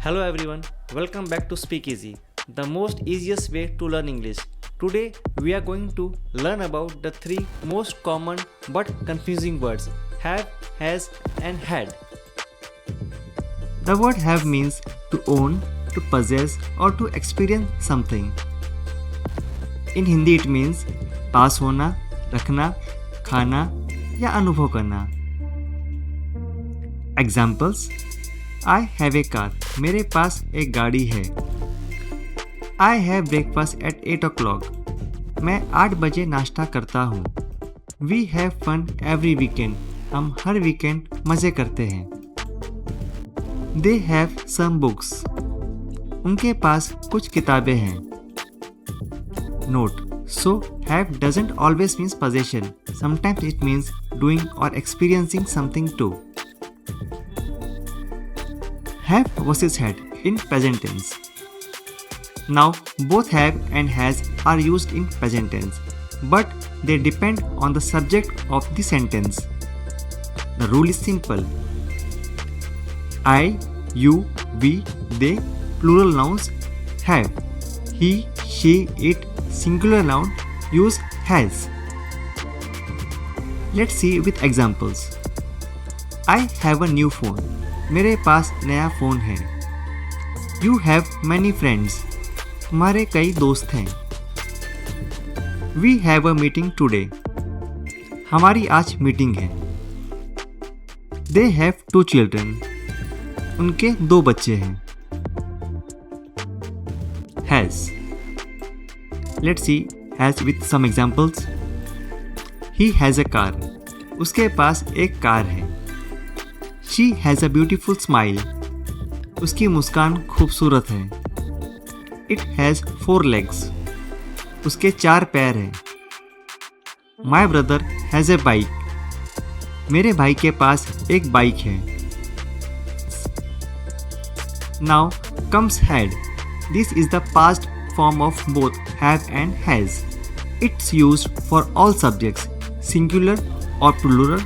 Hello everyone, welcome back to Speak Easy, the most easiest way to learn English. Today we are going to learn about the three most common but confusing words have, has, and had. The word have means to own, to possess, or to experience something. In Hindi it means पास होना, रखना, खाना या अनुभव करना. Examples: I have a car. मेरे पास एक गाड़ी है. I have breakfast at 8 o'clock. मैं 8 बजे नाश्ता करता हूँ. We have fun every weekend. हम हर वीकेंड मज़े करते हैं. They have some books. उनके पास कुछ किताबें हैं. Note: So have doesn't always means possession. Sometimes it means doing or experiencing something too. Have versus had in present tense. Now both have and has are used in present tense, but they depend on the subject of the sentence. The rule is simple. I, you, we, they, plural nouns have. He, she, it, singular noun use has. Let's see with examples. I have a new phone. मेरे पास नया phone है. You have many friends. तुम्हारे कई दोस्त हैं. We have a meeting today. हमारी आज meeting है. They have 2 children. उनके 2 बच्चे हैं. Has. Let's see has with some examples. He has a car. उसके पास एक कार है. She has a beautiful smile. उसकी मुस्कान खूबसूरत है. It has 4 legs. उसके 4 पैर हैं. My brother has a bike. मेरे भाई के पास एक बाइक है. Now comes had. This is the past form of both have and has. It's used for all subjects, singular or plural,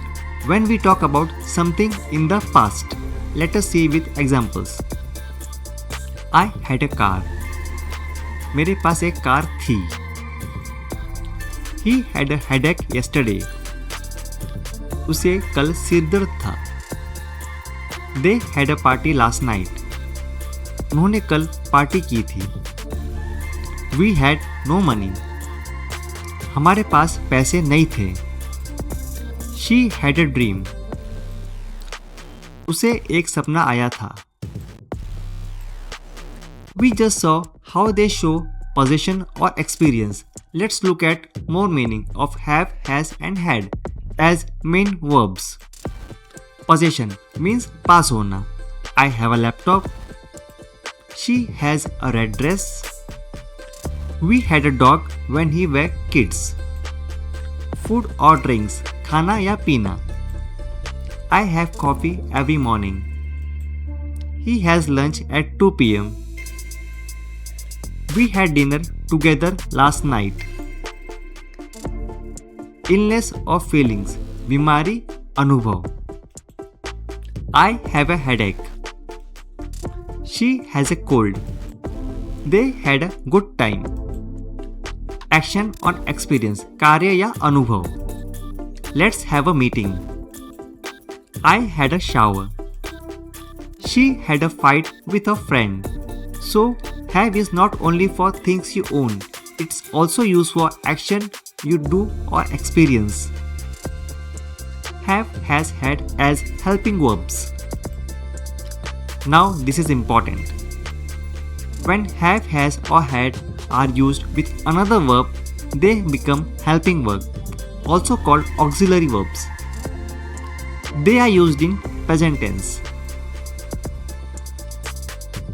when we talk about something in the past. Let us see with examples. I had a car. मेरे पास एक car थी. He had a headache yesterday. उसे कल सिर दर्द था. They had a party last night. उन्होंने कल पार्टी की थी. We had no money. हमारे पास पैसे नहीं थे. She had a dream. उसे एक सपना आया था. We just saw how they show possession or experience. Let's look at more meaning of have, has and had as main verbs. Possession means पास होना. I have a laptop. She has a red dress. We had a dog when we were kids. Food or drinks, खाना या पीना. I have coffee every morning. He has lunch at 2 p.m. We had dinner together last night. Illness or feelings, बीमारी, अनुभव. I have a headache. She has a cold. They had a good time. Action on experience, कार्य या अनुभव. Let's have a meeting. I had a shower. She had a fight with a friend. So, have is not only for things you own. It's also used for action you do or experience. Have, has, had as helping verbs. Now this is important. When have, has or had are used with another verb, they become helping verb, also called auxiliary verbs. They are used in present tense.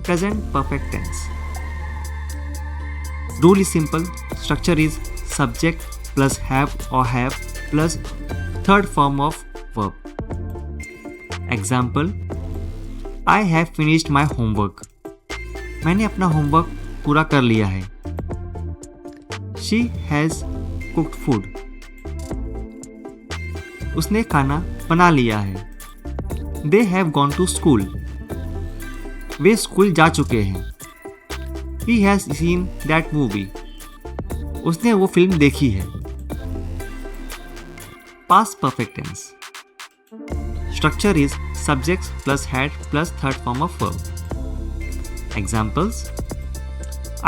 Present perfect tense. Rule is simple. Structure is subject plus have or have plus third form of verb. Example: I have finished my homework. मैंने अपना homework पूरा कर लिया है. She has cooked food. उसने खाना बना लिया है. They have gone to school. Way school जा चुके हैं। He has seen that movie. उसने वो फिल्म देखी है। Past perfect tense. Structure is subjects plus had plus third form of verb. Examples: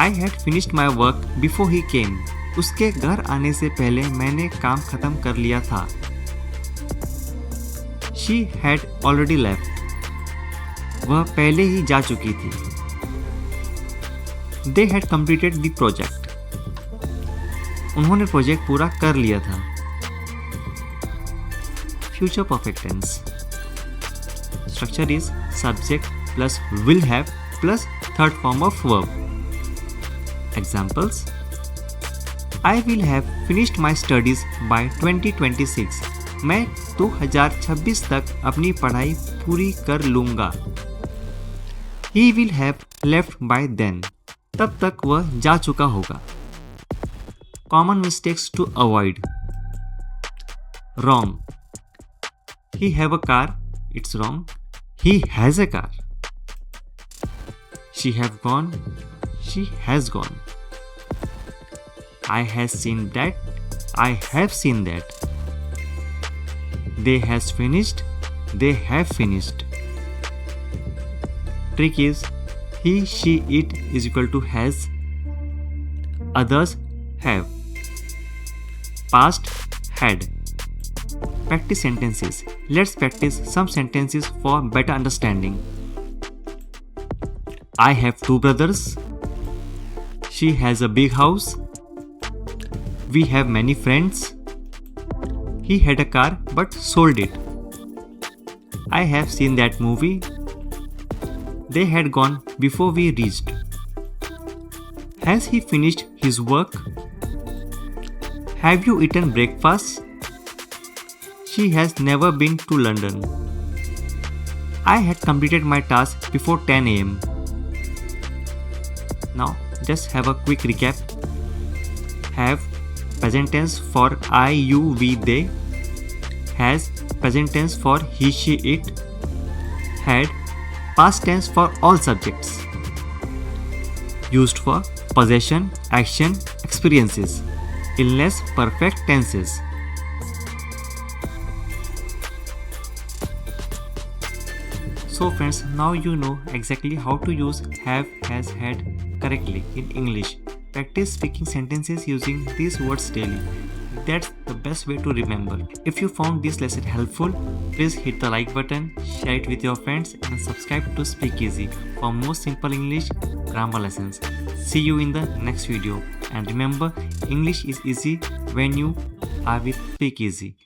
I had finished my work before he came. उसके घर आने से पहले मैंने काम खत्म कर लिया था। She had already left. वह पहले ही जा चुकी थी। They had completed the project. उन्होंने प्रोजेक्ट पूरा कर लिया था। Future perfect tense. Structure is subject plus will have plus third form of verb. Examples: I will have finished my studies by 2026. मैं 2026 तक अपनी पढ़ाई पूरी कर लूँगा। He will have left by then. तब तक वह जा चुका होगा। Common mistakes to avoid. Wrong. He have a car. It's wrong. He has a car. She have gone. She has gone. I has seen that. I have seen that. They has finished. They have finished. Trick is he, she, it is equal to has. Others have. Past had. Practice sentences. Let's practice some sentences for better understanding. I have 2 brothers. She has a big house. We have many friends. He had a car but sold it. I have seen that movie. They had gone before we reached. Has he finished his work? Have you eaten breakfast? She has never been to London. I had completed my task before 10 a.m. Now, just have a quick recap. Have, present tense for I, you, we, they. Has, present tense for he, she, it. Had, past tense for all subjects. Used for possession, action, experiences. Illness, perfect tenses. So friends, now you know exactly how to use have, has, had correctly in English. Practice speaking sentences using these words daily. That's the best way to remember. If you found this lesson helpful, please hit the like button, share it with your friends and subscribe to Speakeasy for more simple English grammar lessons. See you in the next video. And remember, English is easy when you are with Speakeasy.